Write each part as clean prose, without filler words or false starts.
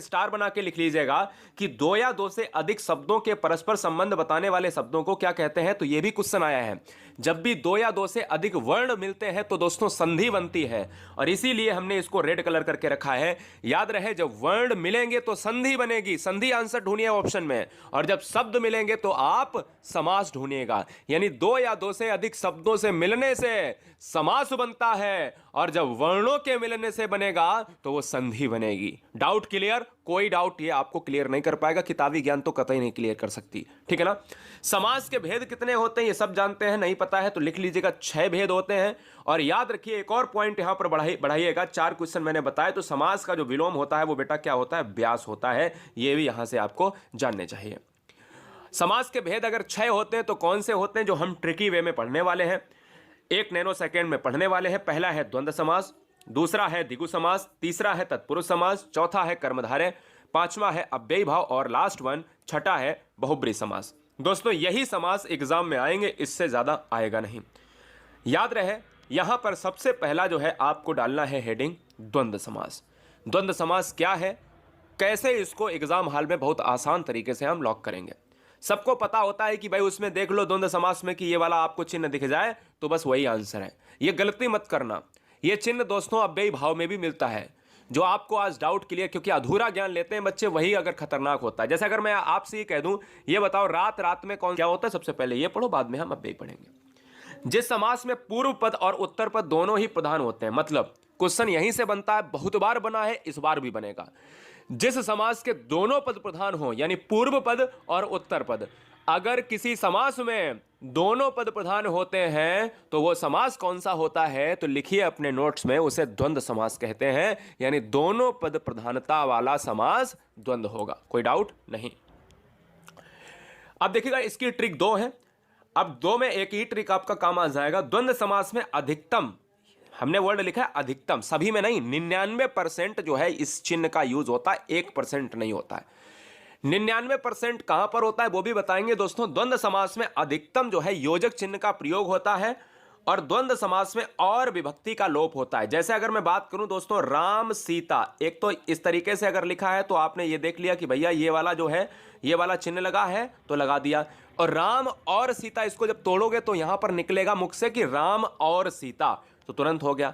Star बना के लिख लीजिएगा कि दो या दो से अधिक शब्दों के परस्पर संबंध बताने वाले शब्दों को क्या कहते हैं। तो यह भी क्वेश्चन आया है। जब भी दो या दो से अधिक वर्ण मिलते हैं तो दोस्तों संधि बनती है, और इसीलिए हमने इसको रेड कलर करके रखा है। याद रहे, जब वर्ण मिलेंगे तो संधि बनेगी, संधि आंसर ढूंढिए ऑप्शन में, और जब शब्द मिलेंगे तो आप समास ढूंढिएगा। यानी दो या दो से अधिक शब्दों से मिलने से समास बनता है, और जब वर्णों के मिलने से बनेगा तो वो संधि बनेगी। Doubt clear? कोई डाउट ये आपको क्लियर नहीं कर पाएगा, किताबी ज्ञान तो कतई नहीं क्लियर कर सकती। ठीक है ना। समास के भेद कितने होते हैं ये सब जानते हैं, नहीं पता है तो लिख लीजिएगा 6 भेद होते हैं। और याद रखिए एक और पॉइंट यहां पर बढ़ाइएगा, 4 क्वेश्चन मैंने बताया, तो समास का जो विलोम होता है वो बेटा क्या होता है? व्यास होता है। ये भी यहां से आपको जानने चाहिए। समास के भेद अगर 6 होते हैं तो कौन से होते हैं जो हम ट्रिकी वे में पढ़ने वाले हैं, 1 नैनो सेकेंड में पढ़ने वाले हैं। पहला है द्वंद्व समास, दूसरा है द्विगु समास, तीसरा है तत्पुरुष समास, चौथा है कर्मधारय, पांचवा है अव्ययी भाव, और लास्ट वन छठा है बहुब्रीहि समास। दोस्तों यही समास एग्जाम में आएंगे, इससे ज्यादा आएगा नहीं। याद रहे यहां पर सबसे पहला जो है आपको डालना है हेडिंग द्वंद्व समास। द्वंद्व समास क्या है, कैसे इसको एग्जाम हॉल में बहुत आसान तरीके से हम लॉक करेंगे। सबको पता होता है कि भाई उसमें देख लो द्वंद्व समास में कि ये वाला आपको चिन्ह दिख जाए तो बस वही आंसर है। ये गलती मत करना, ये चिन्ह दोस्तों अव्ययी भाव में भी मिलता है। जो आपको आज डाउट क्लियर, क्योंकि अधूरा ज्ञान लेते हैं बच्चे, वही अगर खतरनाक होता है। जैसे अगर मैं आपसे ये कह दूं, ये बताओ रात रात में कौन क्या होता है, सबसे पहले ये पढ़ो, बाद में हम अव्ययी पढ़ेंगे। जिस समास में पूर्व पद और उत्तर पद दोनों ही प्रधान होते हैं, मतलब क्वेश्चन यहीं से बनता है, बहुत बार बना है, इस बार भी बनेगा। जिस समास के दोनों पद प्रधान हो, यानी पूर्व पद और उत्तर पद, अगर किसी समास में दोनों पद प्रधान होते हैं तो वो समास कौन सा होता है? तो लिखिए अपने नोट्स में, उसे द्वंद्व समास कहते हैं। यानी दोनों पद प्रधानता वाला समास द्वंद्व होगा, कोई डाउट नहीं। अब देखिएगा इसकी ट्रिक 2 है। अब 2 में एक ही ट्रिक आपका काम आ जाएगा। द्वंद्व समास में अधिकतम, हमने वर्ड लिखा है अधिकतम, सभी में नहीं, 99% जो है इस चिन्ह का यूज होता है, 1% नहीं होता है। 99% कहां पर होता है वो भी बताएंगे दोस्तों। द्वंद्व समास में अधिकतम जो है योजक चिन्ह का प्रयोग होता है, और द्वंद्व समास में और विभक्ति का लोप होता है। जैसे अगर मैं बात करूं दोस्तों राम सीता, एक तो इस तरीके से अगर लिखा है तो आपने ये देख लिया कि भैया ये वाला जो है, ये वाला चिन्ह लगा है तो लगा दिया, और राम और सीता इसको जब तोड़ोगे तो यहां पर निकलेगा मुख से कि राम और सीता, तो तुरंत हो गया।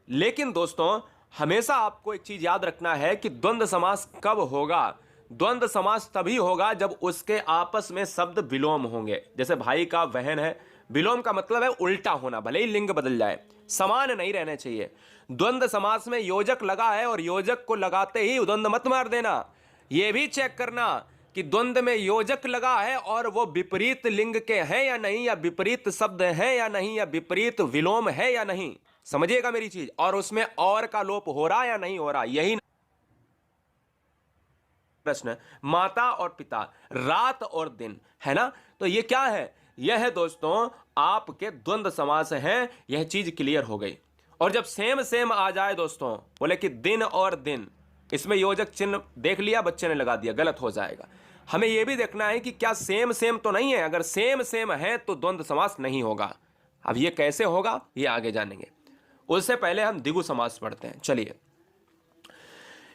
लेकिन दोस्तों हमेशा आपको एक चीज याद रखना है कि द्वंद्व समास कब होगा? द्वंद्व समास तभी होगा जब उसके आपस में शब्द विलोम होंगे। जैसे भाई का बहन है, विलोम का मतलब है उल्टा होना, भले ही लिंग बदल जाए, समान नहीं रहने चाहिए। द्वंद्व समास में योजक लगा है और योजक को लगाते ही द्वंद्व मत मार देना। यह भी चेक करना कि द्वंद्व में योजक लगा है और वो विपरीत लिंग के हैं या नहीं, या विपरीत शब्द है या नहीं, या विपरीत विलोम है या नहीं। समझिएगा मेरी चीज, और उसमें और का लोप हो रहा या नहीं हो रहा, यही प्रश्न। माता और पिता, रात और दिन, है ना। तो ये क्या है? यह है दोस्तों आपके द्वंद्व समास हैं। यह चीज क्लियर हो गई। और जब सेम सेम आ जाए दोस्तों, बोले कि दिन और दिन, इसमें योजक चिन्ह देख लिया, बच्चे ने लगा दिया, गलत हो जाएगा। हमें यह भी देखना है कि क्या सेम सेम तो नहीं है। अगर सेम सेम है तो द्वंद्व समास नहीं होगा। अब ये कैसे होगा ये आगे जानेंगे, उससे पहले हम द्विगु समास पढ़ते हैं। चलिए,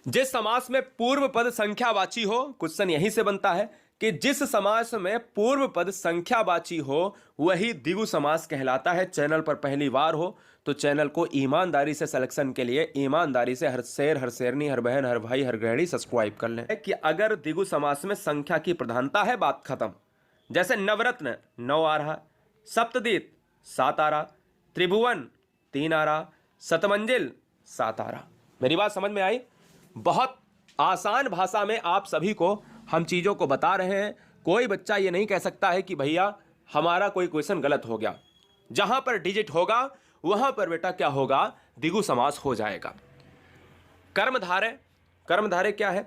जिस समास में पूर्व पद संख्यावाची हो, क्वेश्चन यहीं से बनता है कि जिस समास में पूर्व पद संख्यावाची हो वही द्विगु समास कहलाता है। चैनल पर पहली बार हो तो चैनल को ईमानदारी से सिलेक्शन के लिए ईमानदारी से हर शेर, हर शेरनी, हर बहन, हर भाई, हर गृहिणी सब्सक्राइब कर लें कि अगर द्विगु समास में संख्या की प्रधानता है, बात खत्म। जैसे नवरत्न 9 आ रहा, सप्तदीप 7 आ रहा, त्रिभुवन 3 आ रहा, शतमंजिल 7 आ रहा। मेरी बात समझ में आई? बहुत आसान भाषा में आप सभी को हम चीजों को बता रहे हैं। कोई बच्चा ये नहीं कह सकता है कि भैया हमारा कोई क्वेश्चन गलत हो गया। जहां पर डिजिट होगा वहां पर बेटा क्या होगा? द्विगु समास हो जाएगा। कर्मधारय, कर्मधारय क्या है?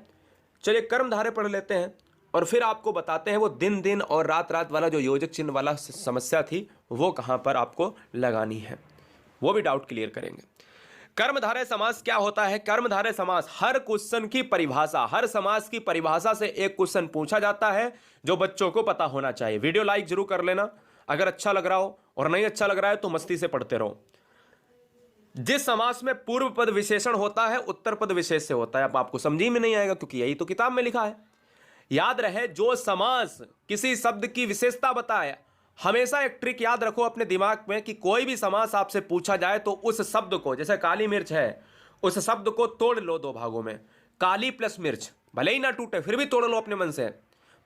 चलिए कर्मधारय पढ़ लेते हैं और फिर आपको बताते हैं वो दिन दिन और रात रात वाला जो योजक चिन्ह वाला समस्या थी वो कहां पर आपको लगानी है, वो भी डाउट क्लियर करेंगे। कर्मधारय समास क्या होता है? कर्मधारय समास, हर क्वेश्चन की परिभाषा, हर समास की परिभाषा से एक क्वेश्चन पूछा जाता है जो बच्चों को पता होना चाहिए। वीडियो लाइक जरूर कर लेना अगर अच्छा लग रहा हो, और नहीं अच्छा लग रहा है तो मस्ती से पढ़ते रहो। जिस समास में पूर्व पद विशेषण होता है उत्तर पद विशेष से होता है। अब आपको समझी में नहीं आएगा क्योंकि यही तो किताब में लिखा है। याद रहे, जो समास किसी शब्द की विशेषता बताए, हमेशा एक ट्रिक याद रखो अपने दिमाग में कि कोई भी समास आपसे पूछा जाए तो उस शब्द को, जैसे काली मिर्च है, उस शब्द को तोड़ लो दो भागों में। काली प्लस मिर्च, भले ही ना टूटे फिर भी तोड़ लो अपने मन से,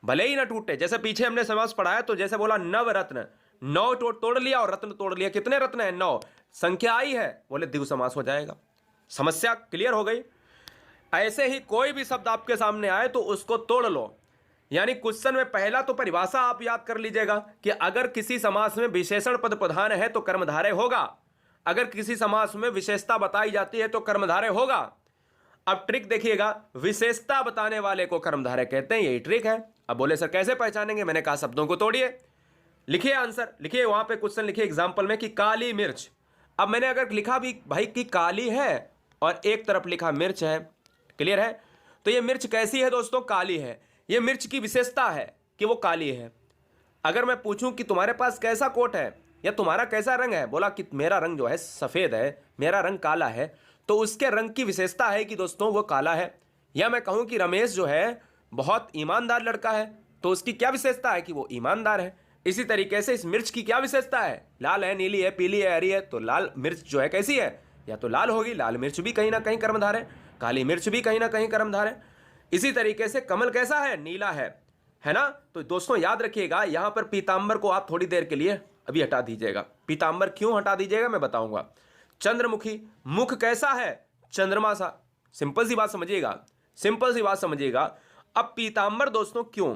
भले ही ना टूटे। जैसे पीछे हमने समास पढ़ाया तो जैसे बोला नवरत्न, नौ तोड़ लिया और रत्न तोड़ लिया, कितने रत्न है? 9, संख्या आई है, बोले द्विगु समास हो जाएगा। समस्या क्लियर हो गई। ऐसे ही कोई भी शब्द आपके सामने आए तो उसको तोड़ लो। यानी क्वेश्चन में पहला तो परिभाषा आप याद कर लीजिएगा कि अगर किसी समास में विशेषण पद प्रधान है तो कर्मधारय होगा, अगर किसी समास में विशेषता बताई जाती है तो कर्मधारय होगा। अब ट्रिक देखिएगा, विशेषता बताने वाले को कर्मधारय कहते हैं, यही ट्रिक है। अब बोले सर कैसे पहचानेंगे? मैंने कहा शब्दों को तोड़िए, लिखिए आंसर, लिखिए वहां पे क्वेश्चन लिखिए एग्जाम्पल में कि काली मिर्च। अब मैंने अगर लिखा भी भाई कि काली है और एक तरफ लिखा मिर्च है, क्लियर है, तो ये मिर्च कैसी है दोस्तों? काली है। ये मिर्च की विशेषता है कि वो काली है। अगर मैं पूछूं कि तुम्हारे पास कैसा कोट है या तुम्हारा कैसा रंग है, बोला कि मेरा रंग जो है सफेद है, मेरा रंग काला है, तो उसके रंग की विशेषता है कि दोस्तों वो काला है। या मैं कहूं कि रमेश जो है बहुत ईमानदार लड़का है, तो उसकी क्या विशेषता है कि वो ईमानदार है। इसी तरीके से इस मिर्च की क्या विशेषता है? लाल है, नीली है, पीली है, हरी है, तो लाल मिर्च जो है कैसी है? या तो लाल होगी, लाल मिर्च भी कहीं ना कहीं कर्मधार है, काली मिर्च भी कहीं ना कहीं कर्मधार है। इसी तरीके से कमल कैसा है? नीला है ना। तो दोस्तों याद रखिएगा, यहां पर पीतांबर को आप थोड़ी देर के लिए अभी हटा दीजिएगा। पीतांबर क्यों हटा दीजिएगा मैं बताऊंगा। चंद्रमुखी, मुख कैसा है? चंद्रमा सा। सिंपल सी बात समझिएगा, सिंपल सी बात समझिएगा। अब पीतांबर दोस्तों क्यों?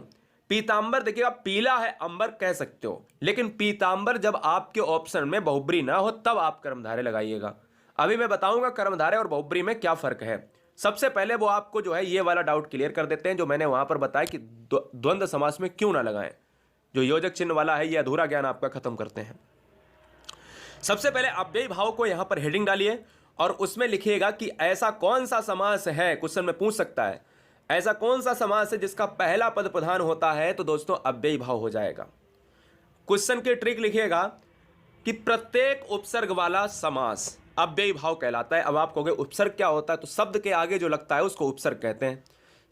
पीतांबर देखिएगा, पीला है अंबर कह सकते हो, लेकिन पीतांबर जब आपके ऑप्शन में बहुब्री ना हो तब आप कर्मधारय लगाइएगा। अभी मैं बताऊंगा कर्मधारय और बहुब्री में क्या फर्क है। सबसे पहले वो आपको जो है ये वाला डाउट क्लियर कर देते हैं जो मैंने वहां पर बताया कि द्वंद्व समास में क्यों ना लगाएं। जो योजक चिन्ह वाला है ये अधूरा ज्ञान आपका खत्म करते हैं। सबसे पहले अव्ययी भाव को यहां पर हेडिंग डालिए और उसमें लिखिएगा कि ऐसा कौन सा समास है, क्वेश्चन में पूछ सकता है, ऐसा कौन सा समास है जिसका पहला पद प्रधान होता है, तो दोस्तों अव्ययी भाव हो जाएगा। क्वेश्चन की ट्रिक लिखिएगा कि प्रत्येक उपसर्ग वाला समास अव्ययी भाव कहलाता है। अब आप कहोगे उपसर्ग क्या होता है? तो शब्द के आगे जो लगता है उसको उपसर्ग कहते हैं।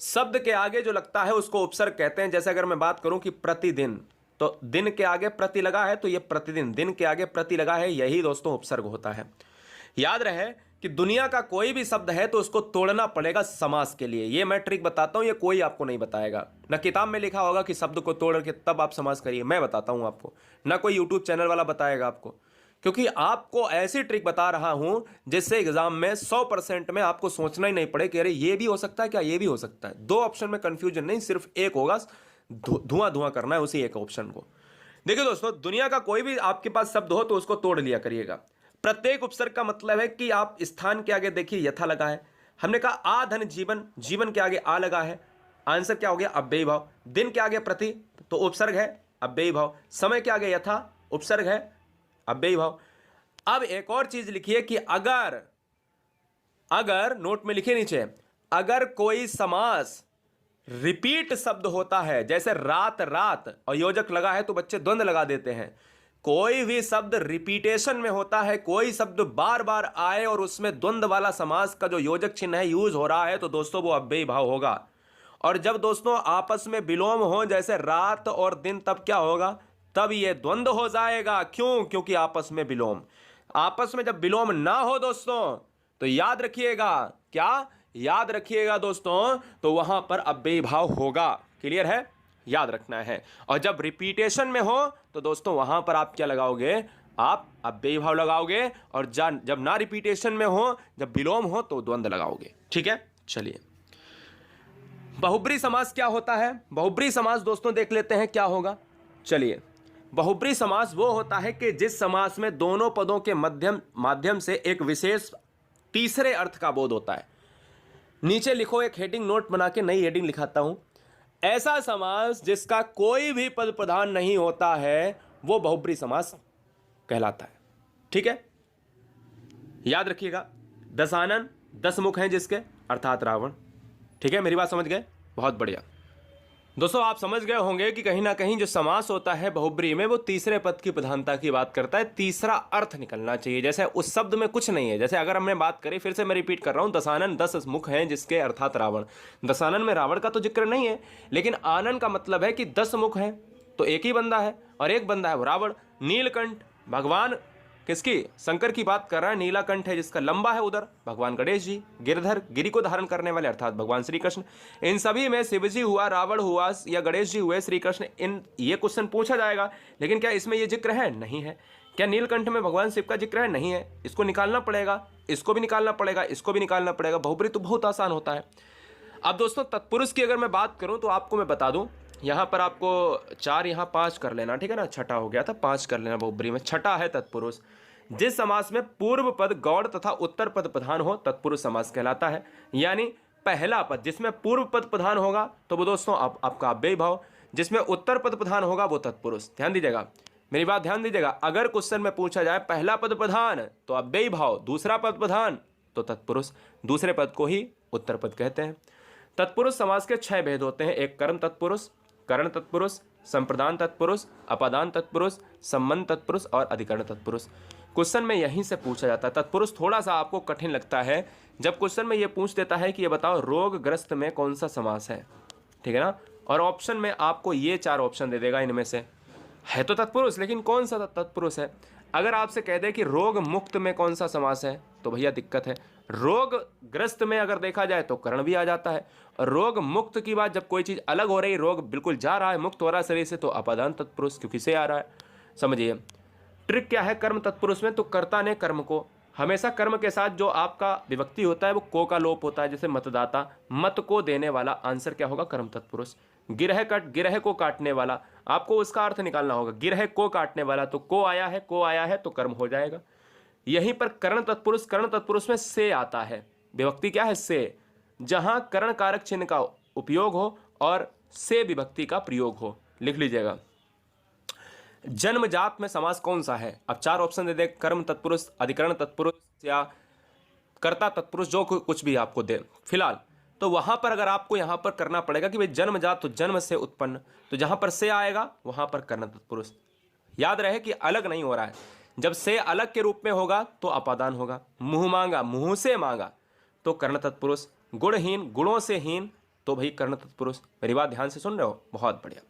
शब्द के आगे जो लगता है उसको उपसर्ग कहते हैं। जैसे अगर मैं बात करूं कि प्रतिदिन, तो दिन के आगे प्रति लगा है तो ये प्रतिदिन, दिन के आगे प्रति लगा है, यही दोस्तों उपसर्ग होता है। याद रहे कि दुनिया का कोई भी शब्द है तो उसको तोड़ना पड़ेगा समास के लिए। ये मैं ट्रिक बताता हूं, ये कोई आपको नहीं बताएगा। ना किताब में लिखा होगा कि शब्द को तोड़ के तब आप समास करिए, मैं बताता हूं आपको, ना कोई यूट्यूब चैनल वाला बताएगा आपको, क्योंकि आपको ऐसी ट्रिक बता रहा हूं जिससे एग्जाम में 100% में आपको सोचना ही नहीं पड़े कि अरे ये भी हो सकता है क्या, ये भी हो सकता है। 2 ऑप्शन में कंफ्यूजन नहीं, सिर्फ एक होगा, धुआं करना है उसी एक ऑप्शन को। देखिए दोस्तों, दुनिया का कोई भी आपके पास शब्द हो तो उसको तोड़ लिया करिएगा। प्रत्येक उपसर्ग का मतलब है कि आप स्थान के आगे देखिए यथा लगा है, हमने कहा आ धन जीवन, जीवन के आगे आ लगा है, आंसर क्या हो गया? अव्ययी भाव। दिन के आगे प्रति तो उपसर्ग है, अव्ययी भाव। समय के आगे यथा उपसर्ग है, अव्ययी भाव। अब एक और चीज लिखिए कि अगर नोट में लिखिए नीचे, अगर कोई समास रिपीट शब्द होता है, जैसे रात रात और योजक लगा है तो बच्चे द्वंद्व लगा देते हैं। कोई भी शब्द रिपीटेशन में होता है, कोई शब्द बार बार आए और उसमें द्वंद्व वाला समास का जो योजक चिन्ह है यूज हो रहा है, तो दोस्तों वो अव्ययी भाव होगा। और जब दोस्तों आपस में विलोम हो, जैसे रात और दिन, तब क्या होगा? तब ये द्वंद्व हो जाएगा। क्यों? क्योंकि आपस में विलोम। आपस में जब विलोम ना हो दोस्तों तो याद रखिएगा, क्या याद रखिएगा दोस्तों, तो वहां पर अव्ययी भाव होगा। क्लियर है? याद रखना है। और जब रिपीटेशन में हो तो दोस्तों वहां पर आप क्या लगाओगे? आप अव्ययी भाव लगाओगे। और जब ना रिपीटेशन में हो, जब विलोम हो, तो द्वंद्व लगाओगे। ठीक है, चलिए बहुब्री समास क्या होता है? बहुब्री समास दोस्तों देख लेते हैं क्या होगा। चलिए, बहुब्री समास वो होता है कि जिस समास में दोनों पदों के माध्यम से एक विशेष तीसरे अर्थ का बोध होता है। नीचे लिखो, एक हेडिंग नोट बना के नई हेडिंग लिखाता हूं, ऐसा समास जिसका कोई भी पद प्रधान नहीं होता है वो बहुब्री समास कहलाता है। ठीक है, याद रखिएगा, दशानन 10 मुख हैं जिसके, अर्थात रावण। ठीक है, मेरी बात समझ गए? बहुत बढ़िया। दोस्तों आप समझ गए होंगे कि कहीं ना कहीं जो समास होता है बहुब्रीहि में वो तीसरे पद की प्रधानता की बात करता है, तीसरा अर्थ निकलना चाहिए। जैसे उस शब्द में कुछ नहीं है, जैसे अगर हमने बात करी, फिर से मैं रिपीट कर रहा हूं, दशानन 10 मुख हैं जिसके अर्थात रावण। दशानन में रावण का तो जिक्र नहीं है, लेकिन आनन का मतलब है कि 10 मुख हैं, तो एक ही बंदा है और एक बंदा है वो रावण। नीलकंठ भगवान किसकी, शंकर की बात कर रहा है। नीलाकंठ है जिसका लंबा है उधर, भगवान गणेश जी। गिरधर गिरि को धारण करने वाले अर्थात भगवान श्री कृष्ण। इन सभी में शिव जी हुआ, रावण हुआ या गणेश जी हुए, श्री कृष्ण, इन ये क्वेश्चन पूछा जाएगा। लेकिन क्या इसमें ये जिक्र है? नहीं है। क्या नीलकंठ में भगवान शिव का जिक्र है? नहीं है। इसको निकालना पड़ेगा, इसको भी निकालना पड़ेगा, इसको भी निकालना पड़ेगा। बहुब्रीहि तो बहुत आसान होता है। अब दोस्तों तत्पुरुष की अगर मैं बात करूं तो आपको मैं बता दूं, यहाँ पर आपको 4 यहाँ 5 कर लेना, ठीक है ना। छठा हो गया था, 5 कर लेना बहुब्रीहि में। छठा है तत्पुरुष। जिस समास में पूर्व पद गौड़ तथा उत्तर पद प्रधान हो तत्पुरुष समास कहलाता है। यानी पहला पद जिसमें पूर्व पद प्रधान होगा तो वो दोस्तों आपका अव्ययी भाव, जिसमें उत्तर पद प्रधान होगा वो तत्पुरुष। ध्यान दीजिएगा, मेरी बात ध्यान दीजिएगा। अगर क्वेश्चन में पूछा जाए पहला पद प्रधान तो अव्ययी भाव, दूसरा पद प्रधान तो तत्पुरुष, दूसरे पद को ही उत्तर पद कहते हैं। तत्पुरुष समास के 6 भेद होते हैं। एक कर्म तत्पुरुष, करण तत्पुरुष, संप्रदान तत्पुरुष, अपादान तत्पुरुष, संबंध तत्पुरुष और अधिकरण तत्पुरुष। क्वेश्चन में यहीं से पूछा जाता है। तत्पुरुष थोड़ा सा आपको कठिन लगता है जब क्वेश्चन में ये पूछ देता है कि ये बताओ रोगग्रस्त में कौन सा समास है, ठीक है ना। और ऑप्शन में आपको ये 4 ऑप्शन दे देगा, इनमें से है तो तत्पुरुष, लेकिन कौन सा तत्पुरुष है। अगर आपसे कह दे कि रोग मुक्त में कौन सा समास है तो भैया दिक्कत है। रोगग्रस्त में अगर देखा जाए तो करण भी आ जाता है, और रोग मुक्त की बात जब कोई चीज़ अलग हो रही, रोग बिल्कुल जा रहा है, मुक्त हो रहा है शरीर से, तो अपादान तत्पुरुष, क्योंकि से आ रहा है। समझिए ट्रिक क्या है कर्म तत्पुरुष में, तो कर्ता ने कर्म को, हमेशा कर्म के साथ जो आपका विभक्ति होता है वो को का लोप होता है। जैसे मतदाता, मत को देने वाला, आंसर क्या होगा, कर्म तत्पुरुष। गिरह को काटने वाला, आपको उसका अर्थ निकालना होगा। गिरह को काटने वाला, तो को आया है तो कर्म हो जाएगा। यहीं पर करण तत्पुरुष में से आता है, विभक्ति क्या है, से। जहां करण कारक चिन्ह का उपयोग हो और से विभक्ति का प्रयोग हो। लिख लीजिएगा। जन्मजात में समास कौन सा है? अब 4 ऑप्शन दे दे, कर्म तत्पुरुष, अधिकरण तत्पुरुष या कर्ता तत्पुरुष, जो कुछ भी आपको दे फिलहाल। तो वहां पर अगर आपको यहां पर करना पड़ेगा कि भाई जन्मजात तो जन्म से उत्पन्न, तो जहां पर से आएगा वहां पर कर्ण तत्पुरुष। याद रहे कि अलग नहीं हो रहा है। जब से अलग के रूप में होगा तो अपादान होगा। मुंह मांगा, मुंह से मांगा तो कर्ण तत्पुरुष। गुणहीन, गुणों से हीन तो भाई कर्ण तत्पुरुष। मेरी बात ध्यान से सुन रहे हो? बहुत बढ़िया।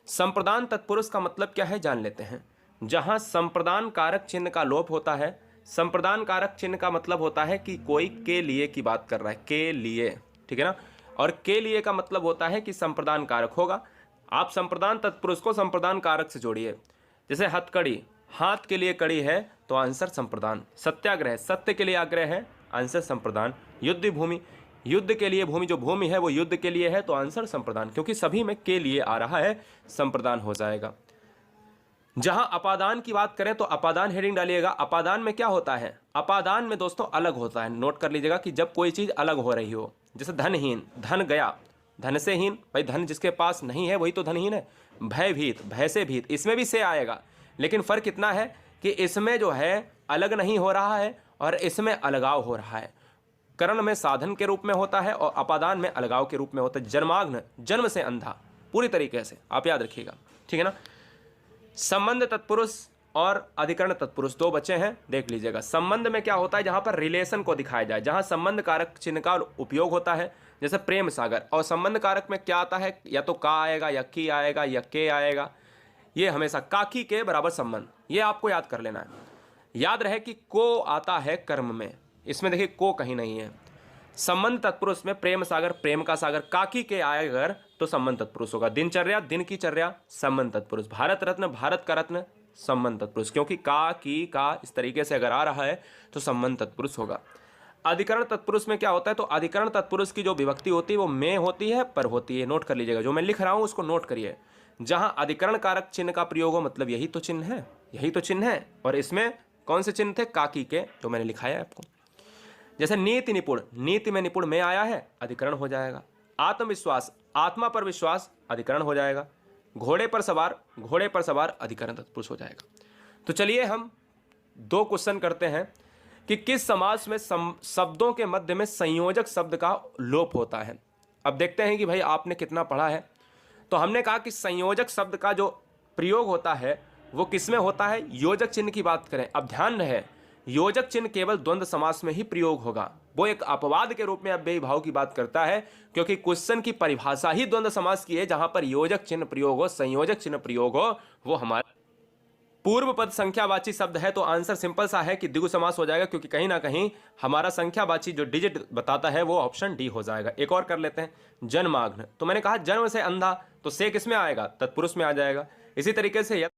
संप्रदान तत्पुरुष का मतलब क्या है जान लेते हैं। जहां संप्रदान कारक चिन्ह का लोप होता है, संप्रदान कारक चिन्ह का मतलब होता है कि कोई के लिए की बात कर रहा है, के लिए, ठीक है ना। और के लिए का मतलब होता है कि संप्रदान कारक होगा। आप संप्रदान तत्पुरुष को संप्रदान कारक से जोड़िए। जैसे हथकड़ी, हाथ के लिए कड़ी है तो आंसर संप्रदान। सत्याग्रह, सत्य के लिए आग्रह है, आंसर संप्रदान। युद्ध भूमि, युद्ध के लिए भूमि, जो भूमि है वो युद्ध के लिए है तो आंसर संप्रदान, क्योंकि सभी में के लिए आ रहा है, संप्रदान हो जाएगा। जहां अपादान की बात करें तो अपादान हेडिंग डालिएगा। अपादान में क्या होता है? अपादान में दोस्तों अलग होता है। नोट कर लीजिएगा कि जब कोई चीज अलग हो रही हो, जैसे धनहीन, धन गया, धन से हीन, भाई धन जिसके पास नहीं है वही तो धनहीन है। भयभीत, भय से भीत, इसमें भी से आएगा, लेकिन फर्क इतना है कि इसमें जो है अलग नहीं हो रहा है और इसमें अलगाव हो रहा है। करण में साधन के रूप में होता है और अपादान में अलगाव के रूप में होता है। जन्माग्न, जन्म से अंधा, पूरी तरीके से आप याद रखिएगा, ठीक है ना। संबंध तत्पुरुष और अधिकरण तत्पुरुष 2 बचे हैं, देख लीजिएगा। संबंध में क्या होता है? जहां पर रिलेशन को दिखाया जाए, जहां संबंध कारक चिन्ह का उपयोग होता है, जैसे प्रेम सागर। और संबंध कारक में क्या आता है? या तो का आएगा या की आएगा या के आएगा। ये हमेशा काकी के बराबर संबंध, ये आपको याद कर लेना है। याद रहे कि को आता है कर्म में, इसमें देखिए को कहीं नहीं है। संबंध तत्पुरुष में प्रेम सागर, प्रेम का सागर, काकी के आएगा अगर तो संबंध तत्पुरुष होगा। दिनचर्या, दिन की चर्या, संबंध तत्पुरुष। भारत रत्न, भारत का रत्न, संबंध तत्पुरुष, क्योंकि का, की, का इस तरीके से अगर आ रहा है तो संबंध तत्पुरुष होगा। अधिकरण तत्पुरुष में क्या होता है? तो अधिकरण तत्पुरुष की जो विभक्ति होती है वो में होती है, पर होती है। नोट कर लीजिएगा, जो मैं लिख रहा हूं उसको नोट करिए। जहां अधिकरण कारक चिन्ह का प्रयोग हो, मतलब यही तो चिन्ह है, यही तो चिन्ह है। और इसमें कौन से चिन्ह थे? काकी के, जो मैंने लिखाया है आपको। जैसे नीति निपुण, नीति में निपुण में आया है, अधिकरण हो जाएगा। आत्मविश्वास, आत्मा पर विश्वास, अधिकरण हो जाएगा। घोड़े पर सवार, अधिकरण तत्पुरुष हो जाएगा। तो चलिए हम 2 क्वेश्चन करते हैं कि किस समास में शब्दों के मध्य में संयोजक शब्द का लोप होता है। अब देखते हैं कि भाई आपने कितना पढ़ा है। तो हमने कहा कि संयोजक शब्द का जो प्रयोग होता है वो किसमें होता है, योजक चिन्ह की बात करें। अब ध्यान रहे, योजक चिन्ह केवल द्वंद्व समास में ही प्रयोग होगा। वो एक अपवाद के रूप में अव्ययी भाव की बात करता है, क्योंकि क्वेश्चन की परिभाषा ही द्वंद्व समास की है, जहां पर योजक चिन्ह प्रयोग हो, संयोजक चिन्ह प्रयोग हो, वो हमारा पूर्व पद संख्यावाची शब्द है। तो आंसर सिंपल सा है कि द्विगु समास हो जाएगा, क्योंकि कहीं ना कहीं हमारा संख्यावाची जो डिजिट बताता है वो ऑप्शन डी हो जाएगा। एक और कर लेते हैं, जन्माग्न। तो मैंने कहा जन्म से अंधा, तो से किस में आएगा, तत्पुरुष में आ जाएगा। इसी तरीके से